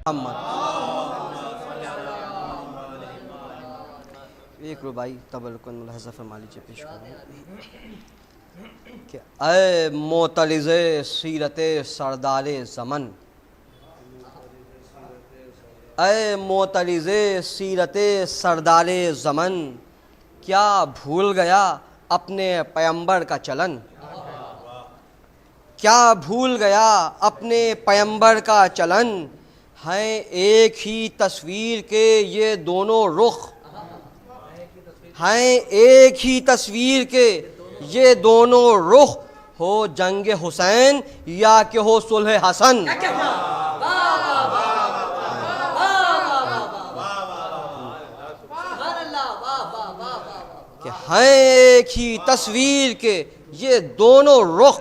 एक रुबाई तबरुकन मुलाहज़ा फरमा लीजिए, पेश करूँ कि ऐ मोतलिज़े सीरते सरदारे ज़मन, ऐ मोतलिज़े सीरते सरदारे ज़मन, क्या भूल गया अपने पैगंबर का चलन, क्या भूल गया अपने पैगंबर का चलन। हैं एक ही तस्वीर के ये दोनों रुख, हैं एक ही तस्वीर के ये दोनों रुख, हो जंग हुसैन या कि हो सुलह हसन। कि हैं एक ही तस्वीर के ये दोनों रुख,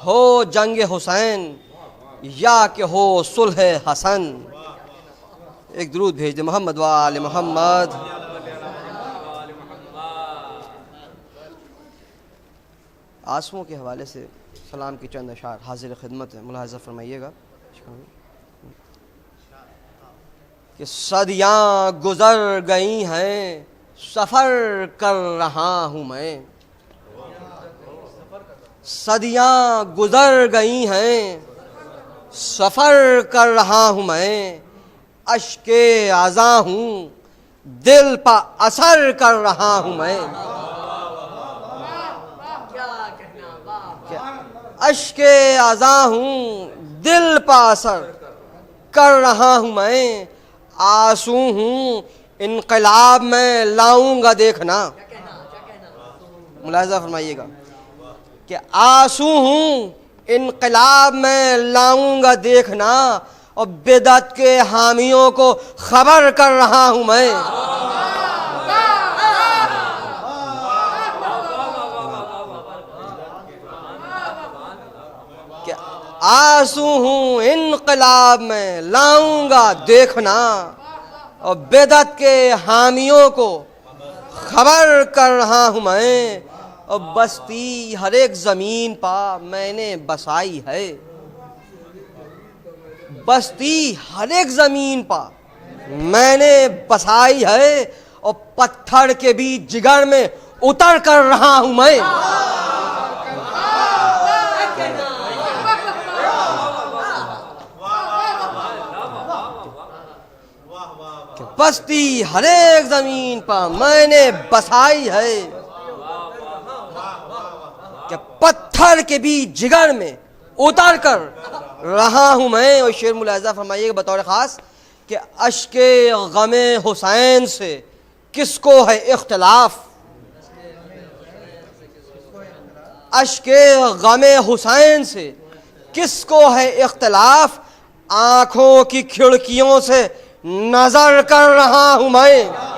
हो जंग हुसैन या कि हो सुलह हसन। एक दुरूद भेज दे मोहम्मद व आले मोहम्मद। आंसुओं के हवाले से सलाम की चंद अशार हाजिर खिदमत है, मुलाहज़ा फरमाइएगा कि सदियाँ गुज़र गई हैं सफ़र कर रहा हूँ मैं, सदियाँ गुज़र गई हैं सफ़र कर रहा हूँ मैं, अश्के आज़ा हूँ दिल पर असर कर रहा हूँ मैं, अश्के आज़ा हूँ दिल पर असर कर रहा हूँ मैं, आंसू हूँ इनकलाब में लाऊंगा देखना। मुलाहज़ा फरमाइएगा कि आंसू हूँ इनकलाब में लाऊंगा देखना, और बिदअत के हामियों को खबर कर रहा हूँ मैं। कि आंसू हूँ इनकलाब में लाऊंगा देखना, और बिदअत के हामियों को खबर कर रहा हूँ मैं। और बस्ती हर एक ज़मीन पा मैंने बसाई है, बस्ती हर एक ज़मीन पा मैंने बसाई है, और पत्थर के भी जिगर में उतर कर रहा हूँ मैं। बस्ती हर एक ज़मीन पर मैंने बसाई है, कि पत्थर के भी जिगर में उतर कर रहा हूँ मैं। और शेर मुलाहज़ा फरमाइएगा बतौर ख़ास कि अश्के गमे हुसैन से किसको है इख्तिलाफ, अश्के गमे हुसैन से किसको है इख्तिलाफ, आँखों की खिड़कियों से नजर कर रहा हूँ मैं।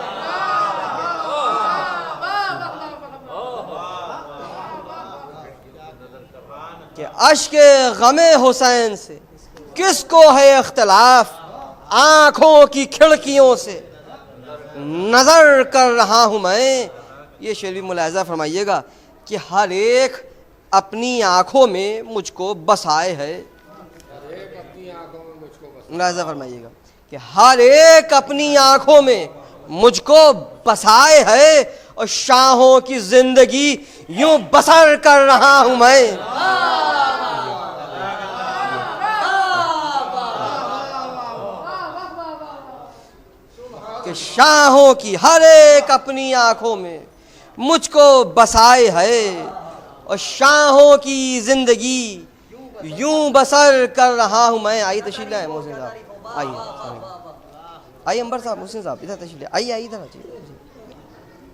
कि अश्के गमे हुसैन से किसको है इख्तिलाफ, आँखों की खिड़कियों से नजर कर रहा हूँ मैं। ये शेर भी मुलाहज़ा फरमाइएगा कि हर एक अपनी आँखों में मुझको बसाए है। मुलाहज़ा फरमाइएगा कि हर एक अपनी आँखों में मुझको बसाए है, और शाहों की जिंदगी यूं बसर कर रहा हूँ मैं। कि शाहों की हर एक अपनी आँखों में मुझको बसाए है, और शाहों की जिंदगी यूं बसर कर रहा हूँ मैं। आइए तशरीफ लाए मोहसिन साहब, आइए आइए अंबर साहब, मोहसिन साहब इधर तशरीफ, आइए आइए इधर आइए,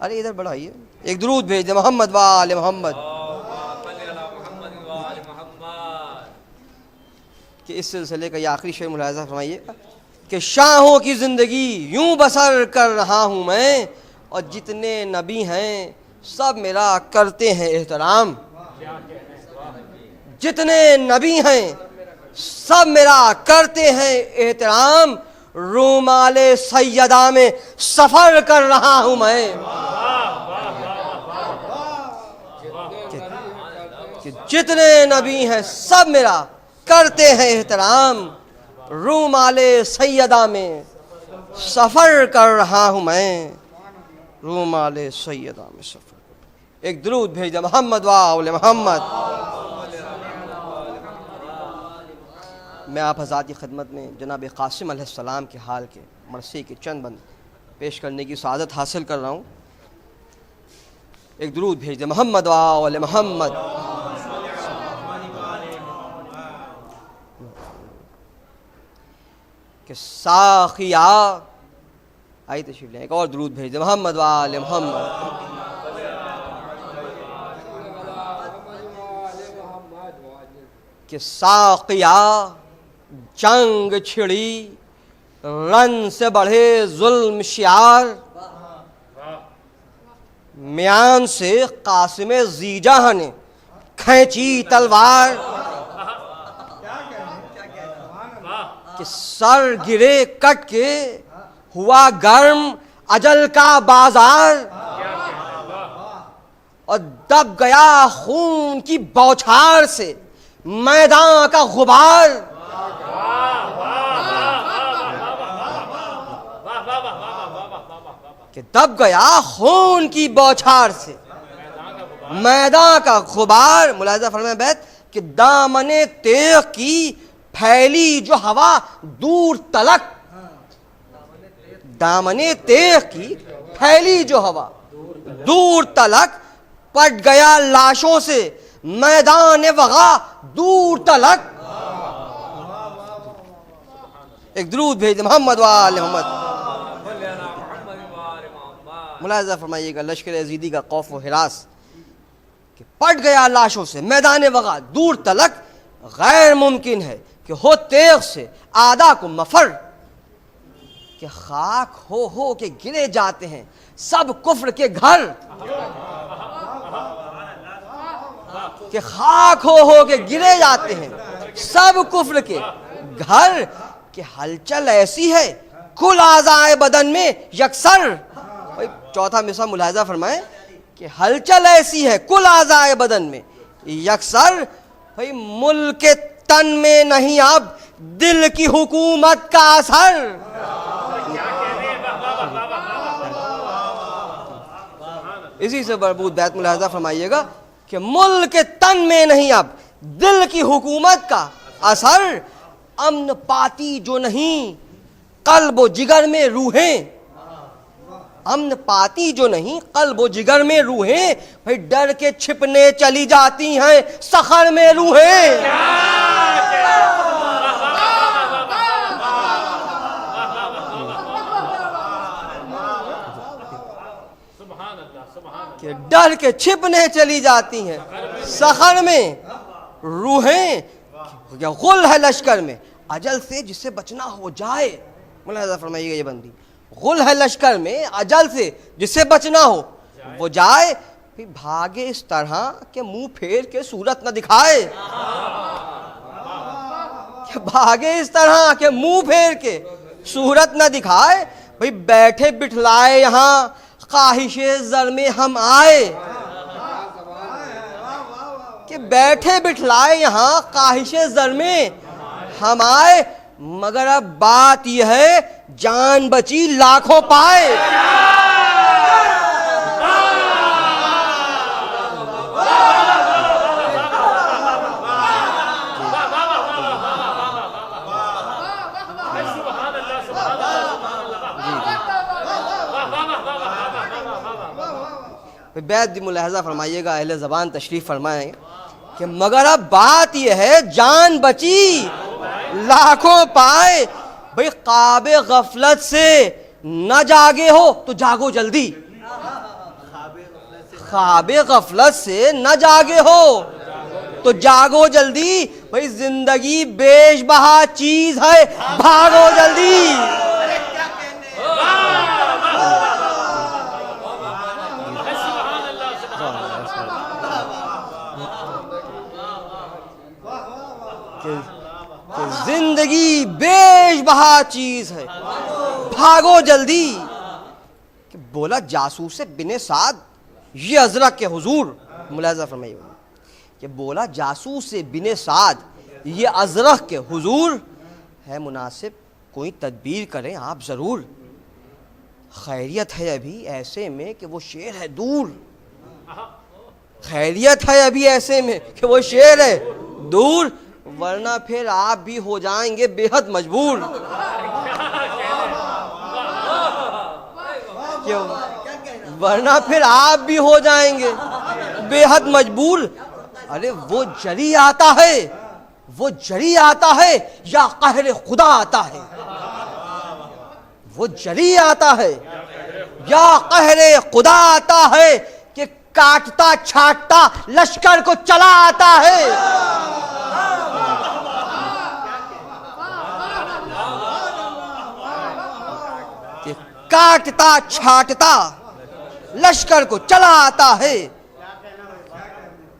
अरे इधर बढ़ाइए। एक दुरूद भेज दे मोहम्मद व आले मोहम्मद। कि इस सिलसिले का ये आखिरी शेर मुलाहज़ा फरमाइए कि शाहों की ज़िंदगी यूं बसर कर रहा हूँ मैं, और जितने नबी हैं सब मेरा करते हैं एहतराम, जितने नबी हैं सब मेरा करते हैं एहतराम, रूमाले सैयदा में सफ़र कर रहा हूँ मैं। कि जितने नबी हैं सब मेरा करते हैं एहतराम, रूमाले सैयदा में सफ़र कर रहा हूँ मैं, रूमाले सैयदा में सफ़र। एक दुरूद भेज दे मोहम्मद वाले मोहम्मद। मैं आप हज़रात की खिदमत में जनाब क़ासिम अलैहिस्सलाम के हाल के मरसी के चंद बंद पेश करने की सआदत हासिल कर रहा हूँ। एक दुरूद भेज दे मोहम्मद वाले मोहम्मद। कि साखिया, आई तशरीफ लें। एक और दुरूद भेज दे मोहम्मद वाले मोहम्मद। कि साखिया जंग छिड़ी रन से बढ़े जुल्म शियार, म्यान से कासिम जीजा ने खींची तलवार। कि सर गिरे कट के हुआ गर्म अजल का बाजार, और दब गया खून की बौछार से मैदान का गुबार। कि दब गया खून की बौछार से मैदान का गुबार। मुलाहिज़ा फरमाए बैत कि दामने तेग की फैली जो हवा दूर तलक, दामने तेग की फैली जो हवा दूर तलक, पट गया लाशों से मैदान वगा दूर तलक। एक दुरूद भेज मोहम्मद वाले मोहम्मद। मुलाहिज़ा फरमाइएगा लश्कर यज़ीदी का खौफ व हिरास कि पट गया लाशों से मैदान वगा दूर तलक, गैर मुमकिन है कि हो तेग से आदा को मफर। कि खाक हो के गिरे जाते हैं सब कुफ्र के घर, कि खाक हो के गिरे जाते हैं सब कुफ्र के घर। कि हलचल ऐसी है कुल आज़ाए बदन में यकसर। चौथा मिसरा मुलाहिज़ा फरमाए कि हलचल ऐसी है कुल आज़ाए बदन में यकसर। भाई मुल्क के तन में नहीं अब दिल की हुकूमत का असर। इसी से बरबूद बैत मुलाहिज़ा फरमाइएगा कि मुल्क के तन में नहीं अब दिल की हुकूमत का असर। अमन पाती जो नहीं कल्ब व जिगर में रूहें, अमन पाती जो नहीं कल्ब व जिगर में रूहें। भाई डर के छिपने चली जाती हैं सखर में रूहें। कि डर के छिपने चली जाती हैं सखर में रूहें। गुल है लश्कर में अजल से जिससे बचना हो जाए। मुलाहिज़ा फरमाइएगा ये बंदी, गुल है लश्कर में अजल से जिससे बचना हो वो जाए। फिर भागे इस तरह के मुंह फेर के सूरत न दिखाए, कि भागे इस तरह के मुंह फेर के सूरत न दिखाए। भाई बैठे बिठलाए यहाँ ख्वाहिशे ज़र में हम आए, कि बैठे बिठलाए यहाँ ख्वाहिशे ज़र में हम आए। मगर अब बात यह है जान बची लाखों पाए। बैद मुलाहिज़ा फरमाइएगा अहले ज़बान तशरीफ़ फरमाएं कि मगर अब बात यह है जान बची लाखों पाए। भाई ख्वाबे गफलत से न जागे हो तो जागो जल्दी, ख्वाबे गफलत से न जागे हो तो जागो जल्दी। भाई जिंदगी बेशबहा चीज है भागो जल्दी। जिंदगी बेशबहा चीज है भागो जल्दी। कि बोला जासूस से बिने साद ये अजरक के हुजूर। मुलाहिज़ा फरमाइए कि बोला जासूस से बिने साद ये अजरक के हुजूर। है मुनासिब कोई तदबीर करें आप ज़रूर। खैरियत है अभी ऐसे में कि वो शेर है दूर, खैरियत है अभी ऐसे में कि वो शेर है दूर, वरना फिर आप भी हो जाएंगे बेहद मजबूर। क्यों? वरना फिर आप भी हो जाएंगे बेहद मजबूर। अरे वो जरी आता है, वो जरी आता है या कहरे खुदा आता है, वो जरी आता है या कहरे खुदा आता है कि काटता छाटता लश्कर को चला आता है। कि काटता छाटता लश्कर को चला आता है।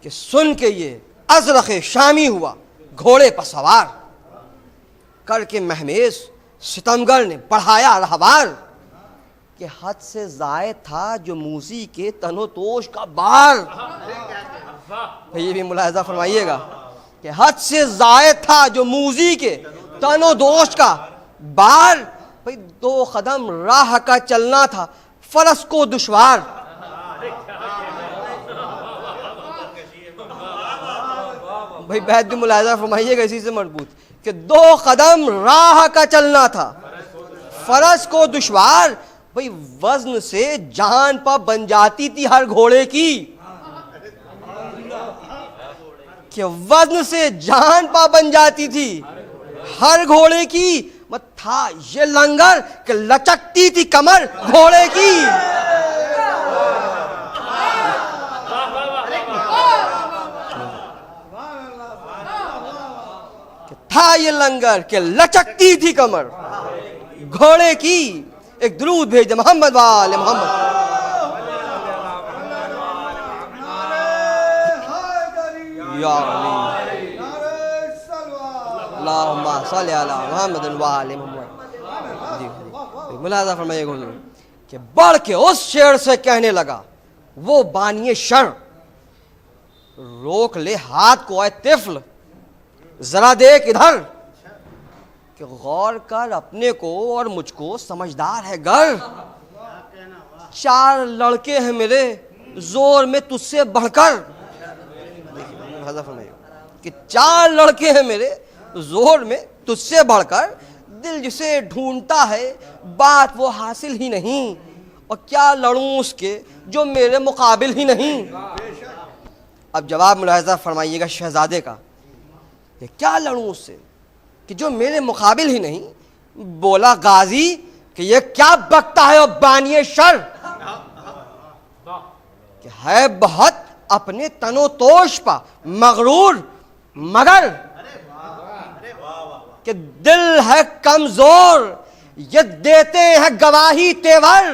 कि सुन के ये अजरख शामी हुआ घोड़े पर सवार, करके महमेज सितमगर ने बढ़ाया रहवार। कि हद से जायद था जो मूसी के तनोतोश का बार। ये भी मुलाहिजा फरमाइएगा कि हद से जायद था जो मूसी के तनोतोश का बार। भाई 2 कदम राह का चलना था फरस को दुश्वार। भाई बैत भी मुलाहिजा फरमाइएगा इसी से मजबूत कि 2 कदम राह का चलना था फरस को दुश्वार। भाई वजन से जान पर बन जाती थी हर घोड़े की। कि वजन से जान पर बन जाती थी हर घोड़े की। मत था ये लंगर कि लचकती थी कमर घोड़े की। था ये लंगर के लचकती थी कमर घोड़े की। एक दुरूद भेज दे मोहम्मद वाले मोहम्मद। या अल्लाहुम्मा सल्ली अला मुहम्मद वाले मोहम्मद। मुलाहिजा फरमाइएगा कि बढ़ के उस शेर से कहने लगा वो बानिए शर, रोक ले हाथ को आए तिफल, जरा देख इधर कि गौर कर अपने को और मुझको, समझदार है घर। 4 लड़के हैं मेरे जोर में तुझसे बढ़कर। कि 4 लड़के हैं मेरे जोर में तुझसे बढ़कर। दिल जिसे ढूंढता है बात वो हासिल ही नहीं, और क्या लड़ूं उसके जो मेरे मुकाबिल ही नहीं। अब जवाब मुलाहिजा फरमाइएगा शहजादे का, ये क्या लड़ूं उससे कि जो मेरे मुकाबिल ही नहीं। बोला गाजी कि ये क्या बकता है और बानिए शर, कि है बहुत अपने तनोतोश पर मगरूर, मगर कि दिल है कमजोर ये देते हैं गवाही तेवर।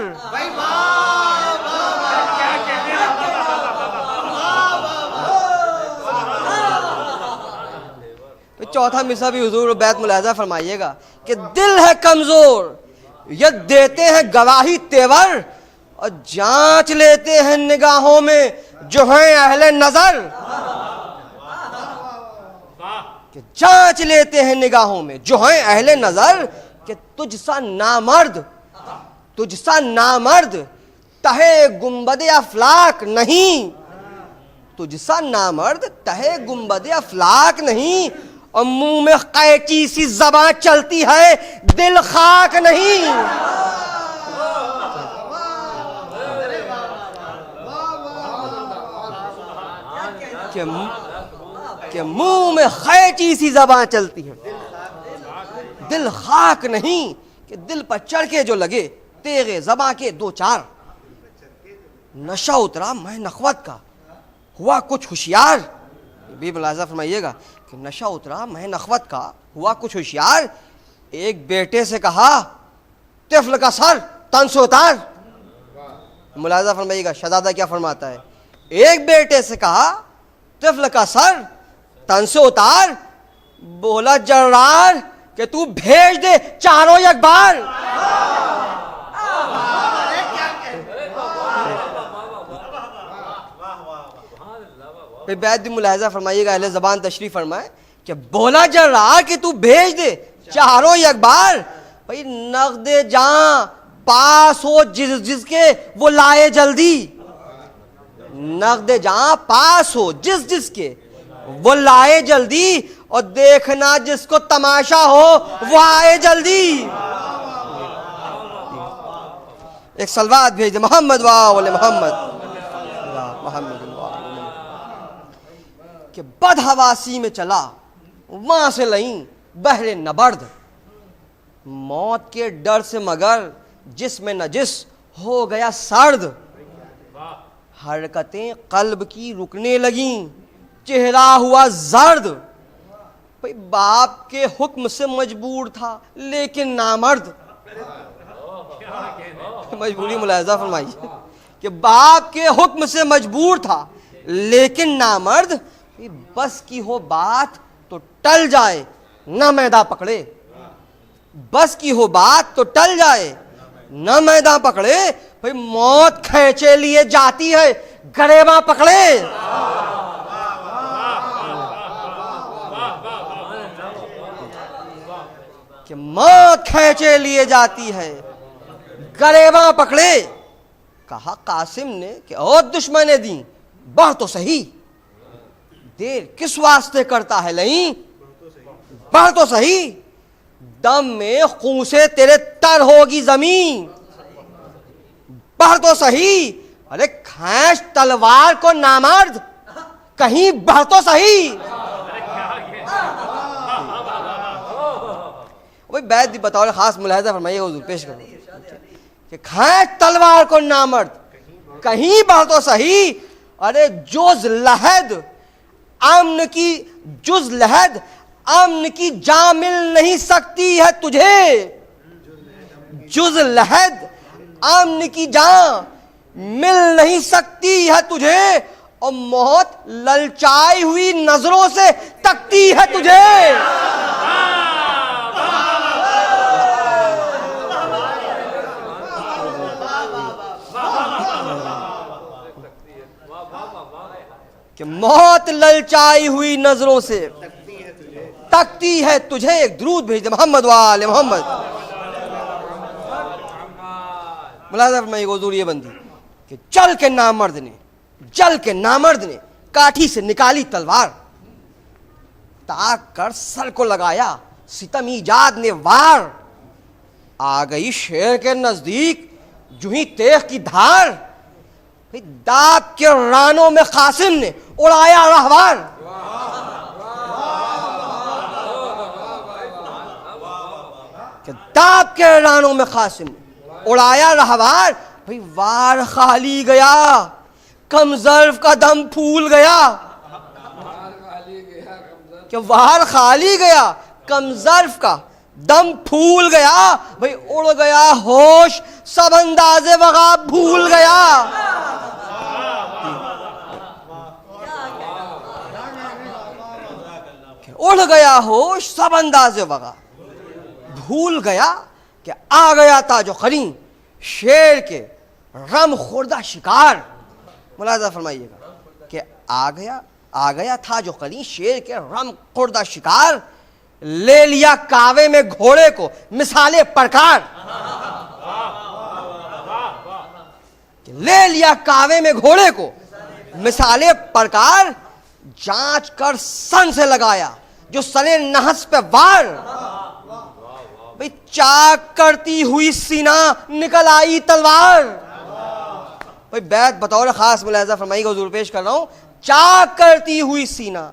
चौथा मिसरा भी हुजूर बैत मुलाहिजा फरमाइएगा कि दिल है कमजोर ये देते हैं गवाही तेवर, और जांच लेते हैं निगाहों में जो है अहले नजर। कि जांच लेते हैं निगाहों में जो है अहले नजर। कि तुझसा नामर्द तहे गुंबदे अफलाक नहीं, तुझसा नामर्द तहे गुंबदे अफलाक नहीं, और मुंह में कैची सी ज़बान चलती है दिल खाक नहीं। कि मुंह में कैची सी ज़बान चलती है दिल खाक नहीं। कि दिल पर चढ़ के जो लगे तेगे ज़बां के 2-4। नशा उतरा मैं नखवत का हुआ कुछ होशियार। भी मुलाहिजा फरमाइएगा कि नशा उतरा मैं नखवत का हुआ कुछ होशियार। एक बेटे से कहा तिफल का सर तन से उतार। मुलाहिजा फरमाइएगा शहजादा क्या फरमाता है। एक बेटे से कहा तिफल का सर तन से उतार। बोला जर्रार कि तू भेज दे चारों एक बार। फिर बैद भी मुलाहिजा फरमाइएगा अहले ज़बान तशरीफ फरमाए कि बोला जर्रार कि तू भेज दे चारों ही अखबार। भाई नगदे जहां पास हो जिसके वो लाए जल्दी। नगदे जहां पास हो जिसके वो लाए जल्दी, और देखना जिसको तमाशा हो वो आए जल्दी। एक सलवात भेज दे मोहम्मद वाले मोहम्मद मोहम्मद के बदहवासी में चला वहां से लई बहरे नबर्द। मौत के डर से मगर जिसमें नजिस हो गया सर्द। हरकतें कल्ब की रुकने लगी, चेहरा हुआ जर्द। भाई बाप के हुक्म से मजबूर था लेकिन नामर्द। मजबूरी मुलाहिजा फरमाइए कि बाप के हुक्म से मजबूर था लेकिन नामर्द। बस की हो बात तो टल जाए न मैदा पकड़े। बस की हो बात तो टल जाए न मैदा पकड़े। भाई मौत खींचे लिए जाती है गरेबा पकड़े। कि मौत खींचे लिए जाती है गरेबा पकड़े। कहा कासिम ने कि ओ दुश्मन दी बढ़ तो सही, देर किस वास्ते करता है लई, बढ़ तो सही। दम में खून से तेरे तर होगी जमीन, बढ़ तो सही। अरे खींच तलवार को नामर्द, कहीं बढ़ तो सही। भाई बैद बताओ खास मुलाहिजा फरमाइए हुजूर पेश करो कि खींच तलवार को नामर्द, कहीं बढ़ तो सही। अरे जुज लहद अमन की, जुज लहद अमन की जा मिल नहीं सकती है तुझे। जुज लहद अमन की जा मिल नहीं सकती है तुझे, और मौत ललचाई हुई नजरों से तकती है तुझे। कि मौत ललचाई हुई नजरों से तकती है तुझे। एक दुरूद भेज दे मोहम्मद वाले मोहम्मद। मुलाज़ा फरमाइए हुजूर ये बंदी कि चल के नामर्द ने, जल के नामर्द ने काठी से निकाली तलवार, ताक कर सर को लगाया सितम ईजाद ने वार। आ गई शेर के नजदीक जूही तेख की धार, दाब के रानों में कासिम ने उड़ाया रहवार। दाब के रानों में कासिम ने उड़ाया रहवार। भाई वार खाली गया, कमजर्फ का दम फूल गया। कि वार खाली गया, कमजर्फ का दम फूल गया। भाई उड़ गया होश, सब अंदाजे वगा भूल गया। उड़ गया होश, सब अंदाजे वगा भूल गया। कि आ गया था जो खरी शेर के रम खुर्दा शिकार। मुलाजा फरमाइएगा कि आ गया था जो खरी शेर के रम खुर्दा शिकार। ले लिया कावे में घोड़े को मिसाले प्रकार। ले लिया कावे में घोड़े को मिसाले प्रकार। जांच कर सन से लगाया जो सने नहस पे वार। भाई चाक करती हुई सीना निकल आई तलवार। भाई बैत बतौर खास मुलाहिजा फरमाइएगा हुजूर पेश कर रहा हूं। चाक करती हुई सीना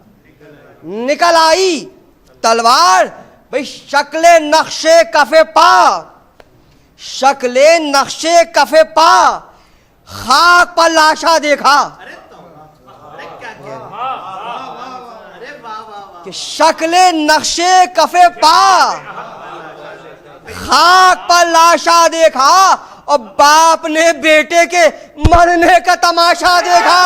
निकल आई तलवार। भाई शक्ले नक्शे कफे पा, शक्ले नक्शे कफे पा, खाक पर लाशा देखा। कि शक्ले नक्शे कफे पा, खाक पर लाशा देखा, और बाप ने बेटे के मरने का तमाशा देखा।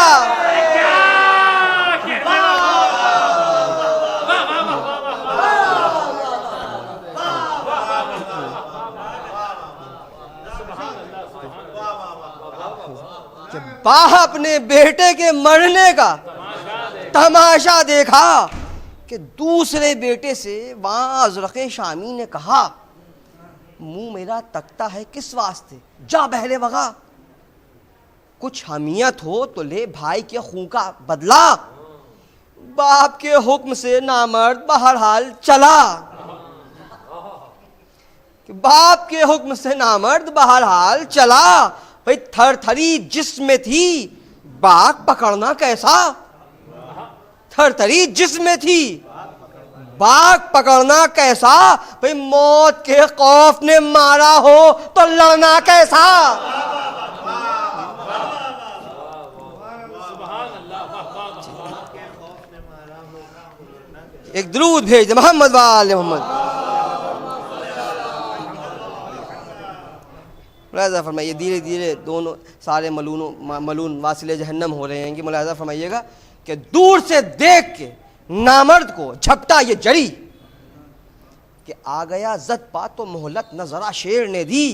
बाप ने बेटे के मरने का तमाशा देखा। कि दूसरे बेटे से वहां अजरक शामी ने कहा, मुंह मेरा तकता है किस वास्ते, जा बहरे वगा, कुछ हमियत हो तो ले भाई के खून का बदला। बाप के हुक्म से नामर्द बहरहाल चला, बाप के हुक्म से नामर्द बहरहाल चला। भाई थरथरी जिस्म थी बाग पकड़ना कैसा, थरथरी जिस्म थी बाग पकड़ना कैसा। भाई मौत के खौफ ने मारा हो तो लड़ना कैसा। एक दरूद भेज दे मोहम्मद वाले मोहम्मद। मुलाहिज़ा फरमाइए, धीरे धीरे दोनों सारे मलून वासिले जहन्नम हो रहे हैं कि मुलाहिज़ा फरमाइएगा कि दूर से देख के नामर्द को झपटा ये जड़ी कि आ गया जद पा तो मोहलत न जरा शेर ने दी,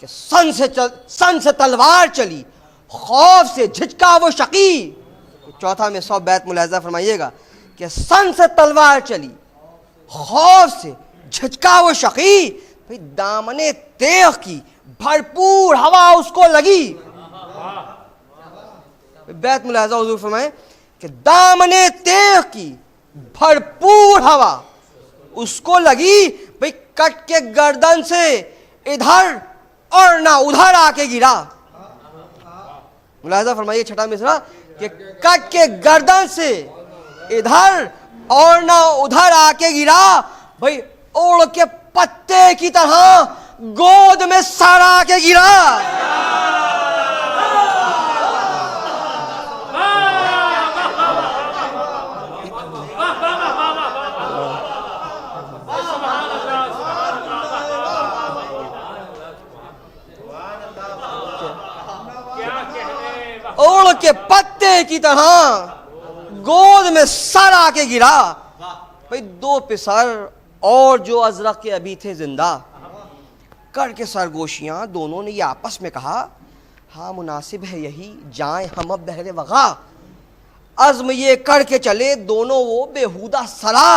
कि सन से तलवार चली खौफ से झिझका वो शकी। चौथा में 100 बैत मुलाहिज़ा फरमाइएगा कि सन से तलवार चली खौफ से झिझका वो शकी। भाई दामने तेग की भरपूर हवा उसको लगी। बैत मुलाहिज़ा हुजूर फरमाए कि दामने तेग की भरपूर हवा उसको लगी। भाई कट के गर्दन से इधर और ना उधर आके गिरा। मुलाहिज़ा फरमाइए छठा मिसरा कि कट के गर्दन से इधर और ना उधर आके गिरा। भाई ओढ़ के पत्ते की तरह गोद में सर आके गिरा। ओढ़ के पत्ते की तरह गोद में सर आके गिरा। भाई 2 पिसर और जो अजरक के अभी थे जिंदा करके सरगोशियां दोनों ने ये आपस में कहा, हाँ मुनासिब है यही जाए हम अब बहरे वगा। अज़्म ये करके चले दोनों वो बेहुदा सरा।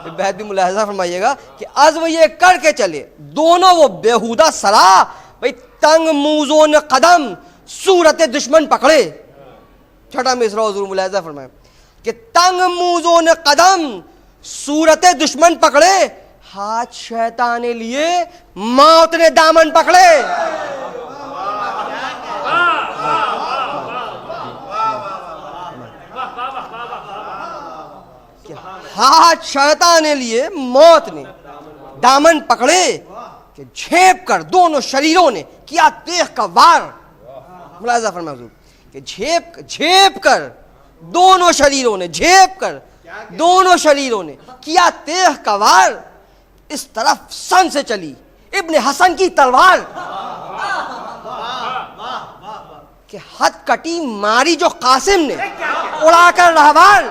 बेहद भी मुलाहिज़ा फरमाइएगा कि अज़्म ये करके चले दोनों वो बेहुदा सरा। भाई तंग मूजों ने कदम सूरत दुश्मन पकड़े। छठा मिसरा हुजूर मुलाहिज़ा फरमाए कि तंग मूजों ने कदम सूरत दुश्मन पकड़े, हाथ शैतान ने लिए मौत ने दामन पकड़े। हाथ शैतान ने लिए मौत ने दामन पकड़े कि झेप कर दोनों शरीरों ने किया तेग का वार। मुलाहिज़ा फरमाए हुजूर कि झेप कर दोनों शरीरों ने किया तेग का वार। इस तरफ सन से चली इब्ने हसन की तलवार कि हथकटी मारी जो कासिम ने उड़ाकर रहवार।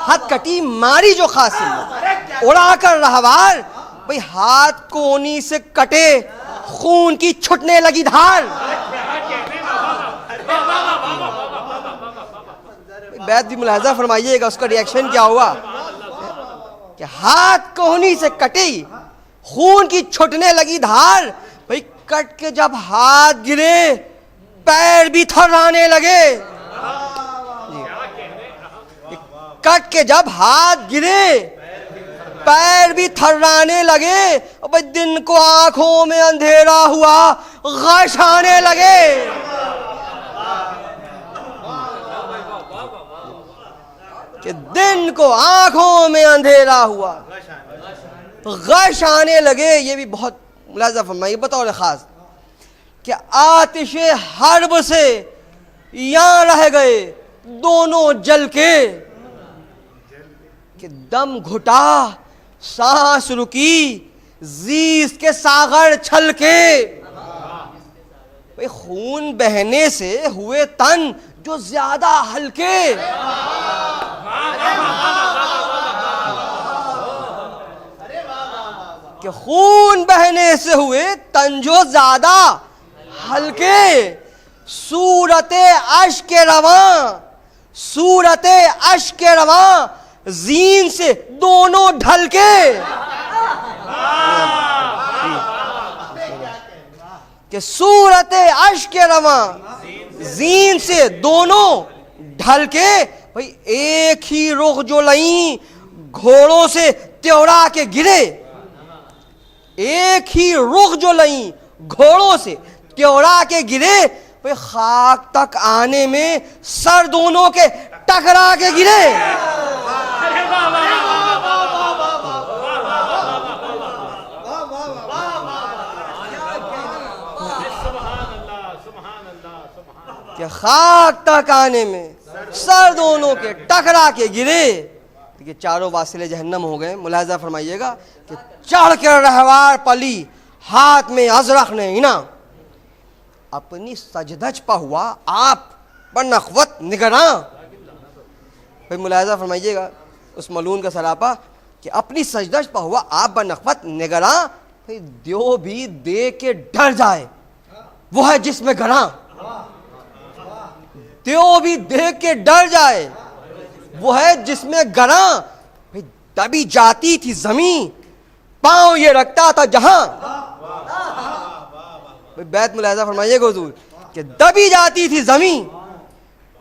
हथकटी मारी जो कासिम ने उड़ाकर रहवार। भाई हाथ कोनी से कटे खून की छुटने लगी धार। बैद भी मुलाहिज़ा फरमाइएगा उसका रिएक्शन क्या हुआ कि हाथ कोहनी से कटी खून की छुटने लगी धार। भाई कट के जब हाथ गिरे पैर भी थर्राने लगे। कट के जब हाथ गिरे पैर भी थर्राने लगे। भाई दिन को आंखों में अंधेरा हुआ गश आने लगे। कि दिन को आंखों में अंधेरा हुआ गश आने लगे। ये भी बहुत मुलाहिज़ा फरमाइए बतौर खास कि आतिशे हर्ब से यहां रह गए दोनों जल के। कि दम घुटा सांस रुकी जीस के सागर छलके। भाई खून बहने से हुए तन जो ज्यादा हल्के। कि खून बहने से हुए तन जो ज्यादा हल्के। सूरते अश्क रवां, सूरते अश्क रवां, जीन से दोनों ढलके। कि सूरते अश्क रवां, जीन से दोनों ढलके। भाई एक ही रुख जो लई घोड़ों से त्योड़ा के गिरे। एक ही रुख जो लई घोड़ों से त्योड़ा के गिरे। भाई खाक तक आने में सर दोनों के टकरा के गिरे। कि खाक तक आने में सर दोनों के टकरा के गिरे। देखिए चारों वासिले जहन्नम हो गए। मुलाहिजा फरमाइएगा कि चढ़ के रहवार पली, हाथ में अजरख ने इना, अपनी सजदज पा हुआ आप पर नखवत निगरां। भाई मुलाहिजा फरमाइएगा उस मलून का सरापा कि अपनी सजदज पा हुआ आप पर नखवत निगरां। भाई द्यो भी दे के डर जाए वो है जिसमें गरां। त्यो भी देख के डर जाए वो है जिसमें गरां। भाई दबी जाती थी जमीन, पांव ये रखता था जहां। भाई बैत मुलाहिजा फरमाइएगा हुजूर कि दबी जाती थी जमीन,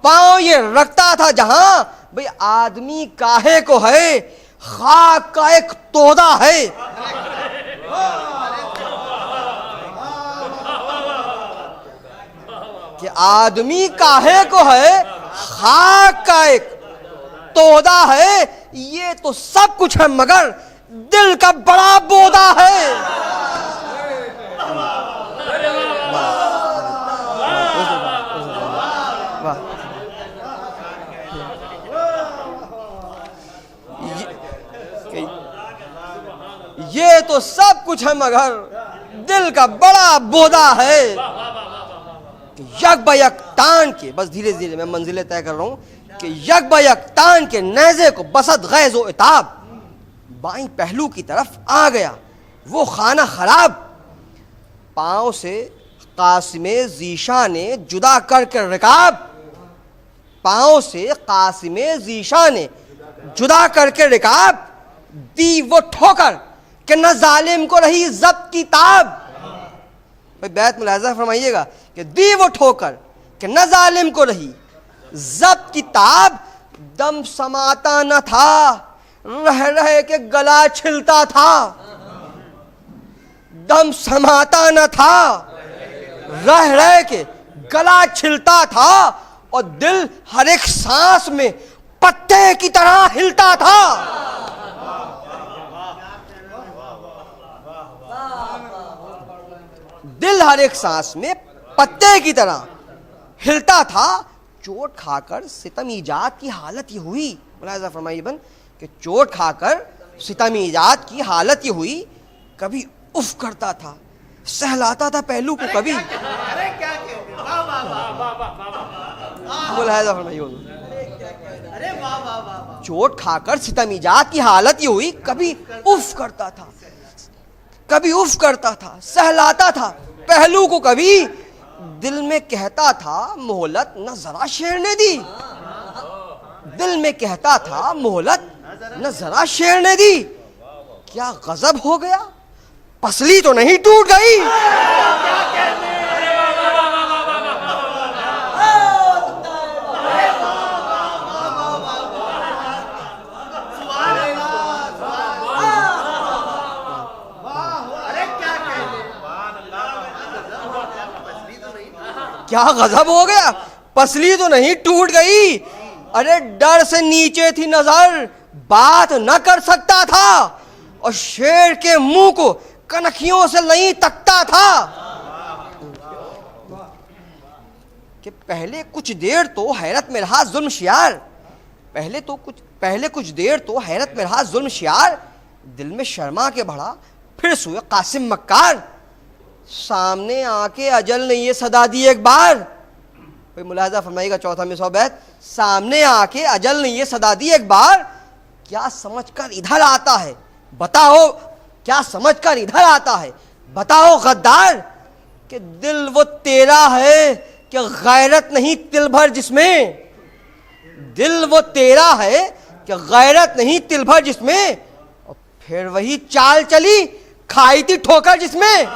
पांव ये रखता था जहां। भाई आदमी काहे को है, खाक का एक तोदा है। कि आदमी काहे को है, खाक का एक तोदा है। ये तो सब कुछ है मगर दिल का बड़ा बोदा है। ये तो सब कुछ है मगर दिल का बड़ा बोदा है। यक बयक तान के, बस धीरे धीरे मैं मंजिलें तय कर रहा हूं कि यक बयक तान के नेज़े को बसत गैज़ व इताब, बाईं पहलू की तरफ आ गया वो खाना खराब। पांव से कासिमे ज़ीशा ने जुदा करके रिकाब, पांव से कासिमे ज़ीशा ने जुदा करके रिकाब। दी वो ठोकर कि न जालिम को रही जब्त की ताब। भाई बैत मुलाहिजा फरमाइएगा कि दी वो ठोकर कि न जालिम को रही जब्त की ताब। दम समाता न था, रह रह के गला छिलता था। दम समाता न था, रह रह के गला छिलता था। और दिल हर एक सांस में पत्ते की तरह हिलता था। दिल हर एक सांस में पत्ते की तरह हिलता था। चोट खाकर सितमीजात की हालत ये हुई। मुलाहिजा फरमाइए बन कि चोट खाकर सितमीजात की हालत ये हुई। कभी उफ करता था, सहलाता था पहलू को कभी। मुलाहिजा फरमाइए, चोट खाकर सितमीजात की हालत ये हुई। कभी उफ करता था, कभी उफ करता था, सहलाता था पहलू को कभी। दिल में कहता था मोहलत न जरा शेर ने दी। दिल में कहता था मोहलत न जरा शेर ने दी। क्या गजब हो गया, पसली तो नहीं टूट गई। क्या गजब हो गया, पसली तो नहीं टूट गई। अरे डर से नीचे थी नजर, बात न कर सकता था। और शेर के मुंह को कनखियों से नहीं तकता था। कि पहले कुछ देर तो हैरत में रहा जुल्म शियार। पहले कुछ देर तो हैरत में रहा जुल्म शियार। दिल में शर्मा के बढ़ा फिर सोए कासिम मक्कार, सामने आके अजल ने ये सदा दी एक बार। भाई मुलाहिजा फरमाइएगा चौथा में 100 बैत, सामने आके अजल ने ये सदा दी एक बार, क्या समझकर इधर आता है बताओ, क्या समझकर इधर आता है बताओ गद्दार, कि दिल वो तेरा है कि गैरत नहीं तिल भर जिसमें, दिल वो तेरा है कि गैरत नहीं तिल भर जिसमें, और फिर वही चाल चली खाई थी ठोकर जिसमें।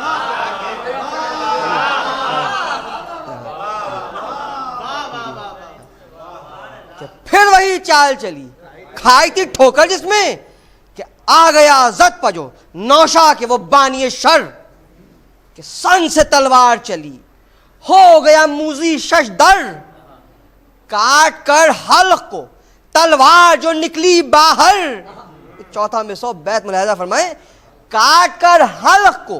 फिर वही चाल चली खाई थी ठोकर जिसमें, कि आ गया जद पजो नौशा के वो बानिए शर, कि सन से तलवार चली हो गया मूजी शश दर, काट कर हल्क को तलवार जो निकली बाहर। चौथा में 100 बैत मुलाहिजा फरमाए, काट कर हल्क को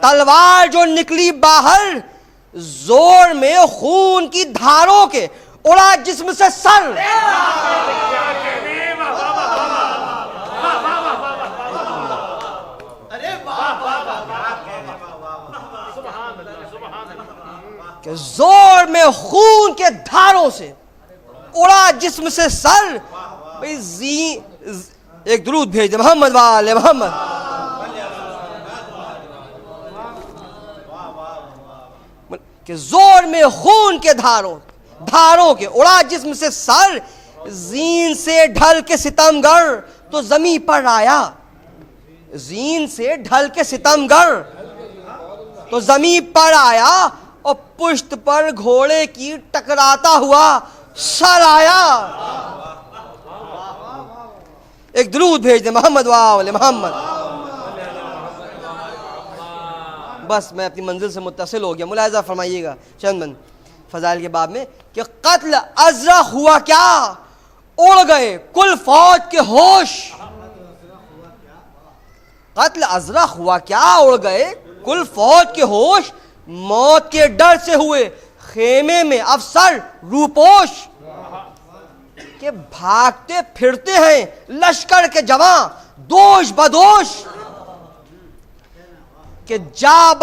तलवार जो निकली बाहर, जोर में खून की धारों के उड़ा जिस्म से सर। कि जोर में खून के धारों से उड़ा जिस्म से सर। भाई एक दुरूद भेज दे मोहम्मद वाले मोहम्मद। कि जोर में खून के धारों के उड़ा जिस्म से सर, जीन से ढल के सितमगर तो जमी पर आया, जीन से ढल के सितमगर तो जमी पर आया, और पुश्त पर घोड़े की टकराता हुआ सर आया। एक दुरूद भेज दे मोहम्मद वाले मोहम्मद। बस मैं अपनी मंजिल से मुत्तसिल हो गया। मुलाहिजा फरमाइएगा चंदन फजाइल के बाब में, कि कत्ल अजरक हुआ क्या उड़ गए कुल फौज के होश, कत्ल अजरक हुआ क्या उड़ गए कुल फौज के होश, मौत के डर से हुए खेमे में अफसर रूपोश, के भागते फिरते हैं लश्कर के जवां दोष बदोश, कि जा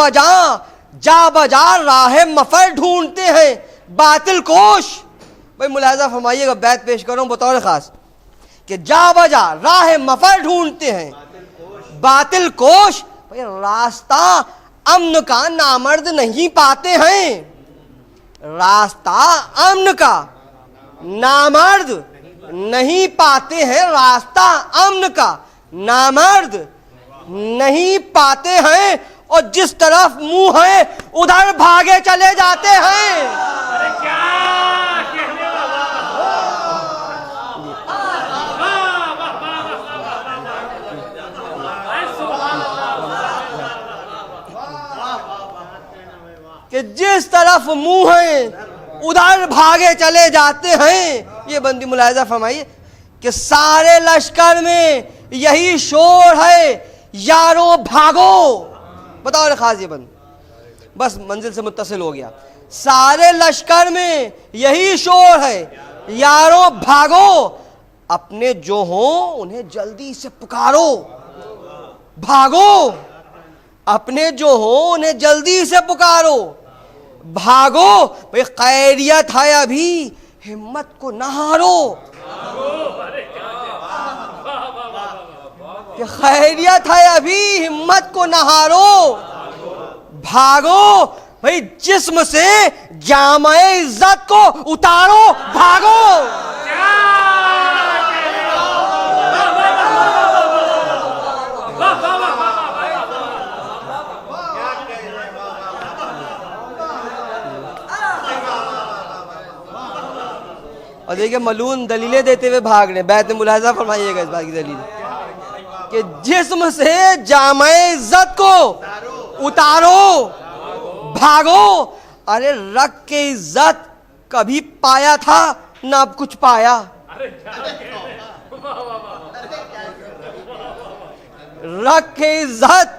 बजा राह मफर ढूंढते हैं बातिल कोश। भाई मुलाहिजा फरमाइएगा बैत पेश कर रहा हूं बतौर खास, कि जा बजा राह मफर ढूंढते हैं बातिल कोश। भाई रास्ता अमन का नामर्द नहीं पाते हैं, रास्ता अमन का नामर्द नहीं पाते हैं, रास्ता अमन का नामर्द नहीं पाते हैं, और जिस तरफ मुंह है उधर भागे चले जाते हैं। अरे क्या कहने कि जिस तरफ मुंह है उधर भागे चले जाते हैं। ये बंदी मुलाहिजा फरमाइए कि सारे लश्कर में यही शोर है, यारों भागो। बताओ खास ये बंद बस मंजिल से मुत्तसिल हो गया। सारे लश्कर में यही शोर है, यारों भागो, अपने जो हो उन्हें जल्दी से पुकारो। भागो, अपने जो हो उन्हें जल्दी से पुकारो। भागो, भाई खैरियत है अभी, हिम्मत को न हारो। कि खैरियत है अभी, हिम्मत को न हारो। भागो, भाई जिस्म से जामे इज्जत को उतारो। भागो, और देखिए मलून दलीलें देते हुए भाग रहे। बैत में मुलाहिजा फरमाइएगा इस बात की दलील कि जिस्म से जामे इज्जत को उतारो। भागो, अरे रख के इज्जत कभी पाया था ना अब कुछ पाया। रख के इज्जत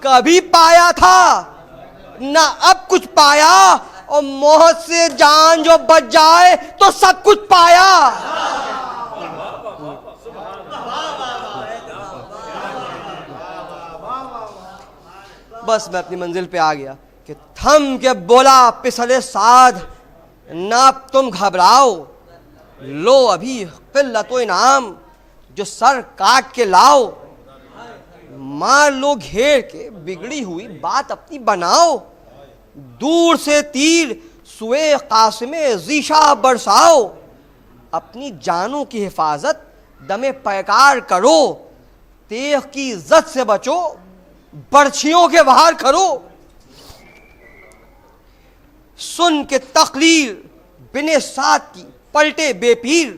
कभी पाया था ना अब कुछ पाया, और मौत से जान जो बच जाए तो सब कुछ पाया। बस मैं अपनी मंजिल पे आ गया कि थम के बोला पिसले साध, ना तुम घबराओ, लो अभी किल्लतो इनाम, जो सर काट के लाओ, मार लो घेर के, बिगड़ी हुई बात अपनी बनाओ, दूर से तीर सुए कासिमे जीशा बरसाओ, अपनी जानों की हिफाजत दमे पैकार करो, तेग की इज्जत से बचो, बर्छियों के वार करो। सुन के तकरीर बिने साथ की पलटे बेपीर,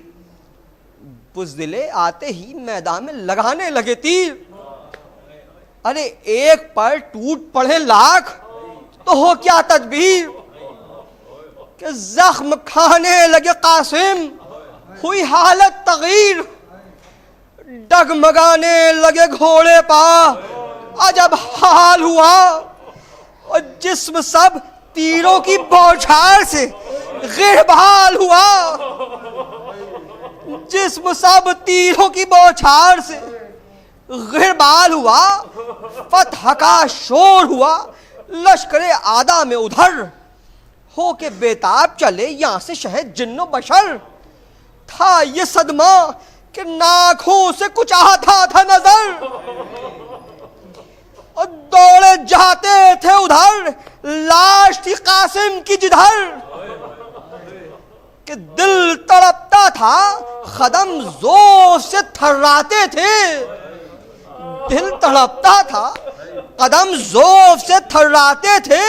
बुज़दिले आते ही मैदान में लगाने लगे तीर। अरे एक पर टूट पड़े लाख तो हो क्या तदबीर, कि जख्म खाने लगे कासिम, हुई हालत तगीर, डगमगाने लगे घोड़े पा, अजब हाल हुआ, और जिस्म सब तीरों की बौछार से गिरबाल हुआ, जिस्म सब तीरों की बौछार से गिरबाल हुआ, फतह का शोर हुआ, लश्करे आदा में उधर हो के बेताब चले यहां से शहर जिन्नो बशर। था ये सदमा कि नाखों से कुछ आता था नजर, और दौड़े जाते थे उधर, लाश थी कासिम की जिधर, कि दिल तड़पता था, कदम जोर से थर्राते थे, दिल तड़पता था, कदम जोर से थर्राते थे,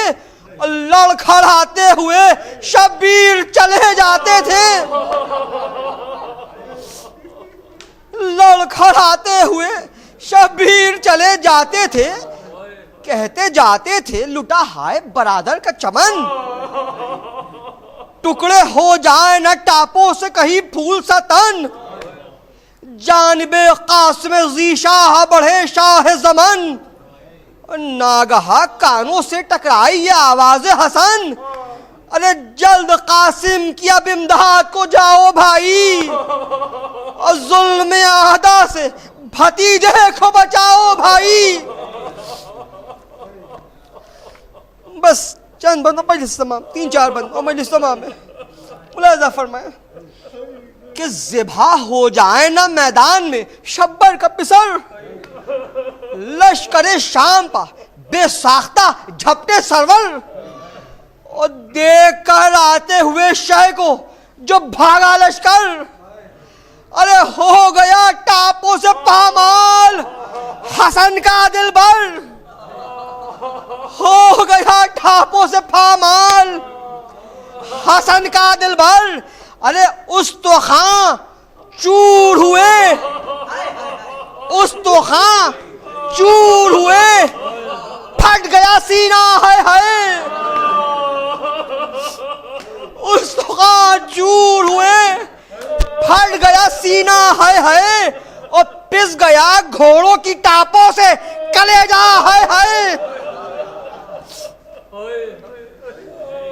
और लड़खड़ाते हुए शब्बीर चले जाते थे, लड़खड़ाते हुए शब्बीर चले जाते थे, कहते जाते थे लुटा हाय बरादर का चमन, टुकड़े हो जाए न टापों से कहीं फूल सा तन, जानिबे कासिम ज़ीशाह बढ़े शाह ज़मन, नागहा कानों से टकराई ये आवाज़ हसन, अरे जल्द कासिम की अब इमदाद को जाओ भाई, और जुल्म आहदा से भतीजे को बचाओ भाई। बस चंद बंदों मजलिस तमाम, 3-4 बंदों मजलिस तमाम है, मुलाजा फरमाया कि ज़िबा हो जाए ना मैदान में शब्बर का पिसर, लश्करे शाम पा बेसाख्ता झपटे सरवर, और देख कर आते हुए शह को जो भागा लश्कर, अरे हो गया टापों से पामाल हसन का दिल भर, हो गया टापों से पामाल हसन का दिल भर, अरे उस तो खां चूर हुए, उस तो खां चूर हुए, फट गया सीना है, उस तो खां चूर हुए, फट गया सीना है, और पिस गया घोड़ों की टापों से कलेजा है,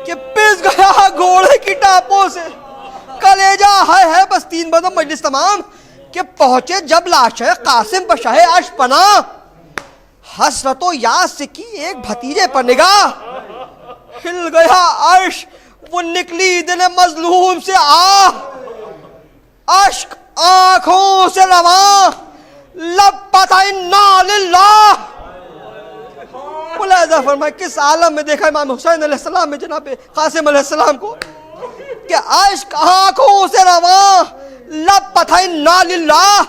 कि पिस गया घोड़े की टापों से कलेजा है। बस 3 बंदों मजलिस तमाम के पहुंचे जब लाशे कासिम पर शाहे अर्श पना, हसरतो याद से की एक भतीजे पर निगाह, हिल गया अर्श वो निकली दिल मजलूम से आ, अश्क आंखों से रवा, लब पता इन्ना लिल्लाह। मुलाजा फरमाए किस आलम में देखा इमाम हुसैन अलैहिस्सलाम में जनाब कासिम अलैहिस्सलाम को, कि अश्क आंखों से रवा, लब पता इन्ना लिल्लाह,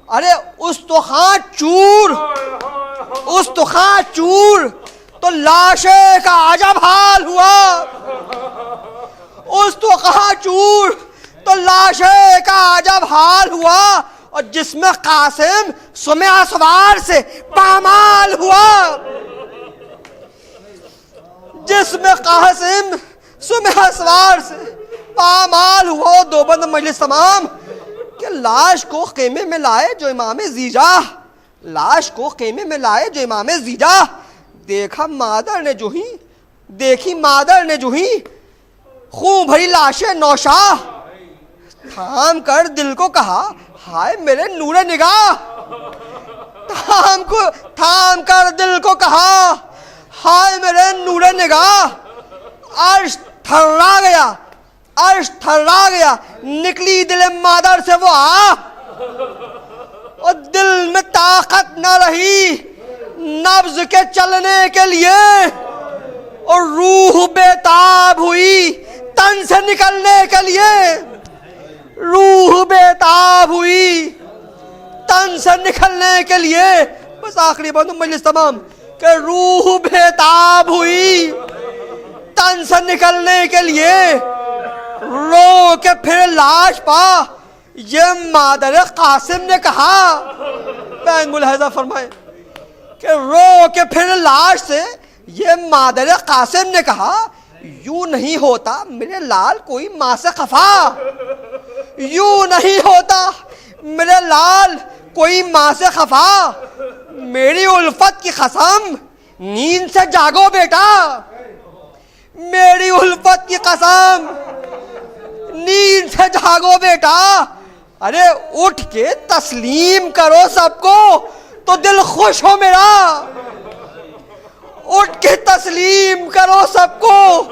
अरे उस तो खां चूर, उस तो खां चूर, तो लाशे का अजब हाल हुआ, उस तो खां चूर, तो लाशे का अजब हाल हुआ, और जिसमें कासिम सुमे असवार से पामाल हुआ, जिसमें कासिम सुमे असवार से पामाल हुआ। 2 बंद मजलिस तमाम कि लाश को खेमे में लाए जो इमाम जीजा, लाश को खेमे में लाए जो इमाम जीजा, देखा मादर ने जूही, देखी मादर ने जूही, खून भरी लाशें नौशाह, थाम कर दिल को कहा हाय मेरे नूरे निगाह, थाम कर दिल को कहा हाय मेरे नूरे निगाह, अर्श थर्रा गया, अर्श थर्रा गया, निकली दिल मादर से वो आ, और दिल में ताकत न रही नब्ज के चलने के लिए, और रूह बेताब हुई तन से निकलने के लिए, रूह बेताब हुई तन से निकलने के लिए। बस आखिरी बात मजलिस तमाम कि रूह बेताब हुई तन से निकलने के लिए, रो के फिर लाश पा ये मादर कासिम ने कहा। बैन मुलाहिजा फरमाए कि रो के फिर लाश से ये मादर कासिम ने कहा, यूं नहीं होता मेरे लाल कोई माँ से खफा, यूं नहीं होता मेरे लाल कोई माँ से खफा, मेरी उल्फत की कसम नींद से जागो बेटा, मेरी उल्फत की कसम नींद से जागो बेटा, अरे उठ के तस्लीम करो सबको तो दिल खुश हो मेरा, उठ के तस्लीम करो सबको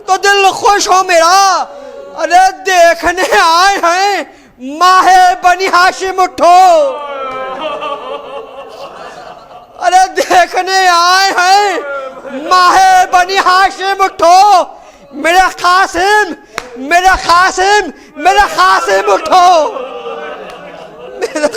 तो दिल खुश हो मेरा। अरे देखने आए हैं माहे बनी हाशिम उठो, अरे देखने आए हैं माहे बनी हाशिम उठो, मेरा कासिम मेरा कासिम मेरा कासिम उठो, मेरा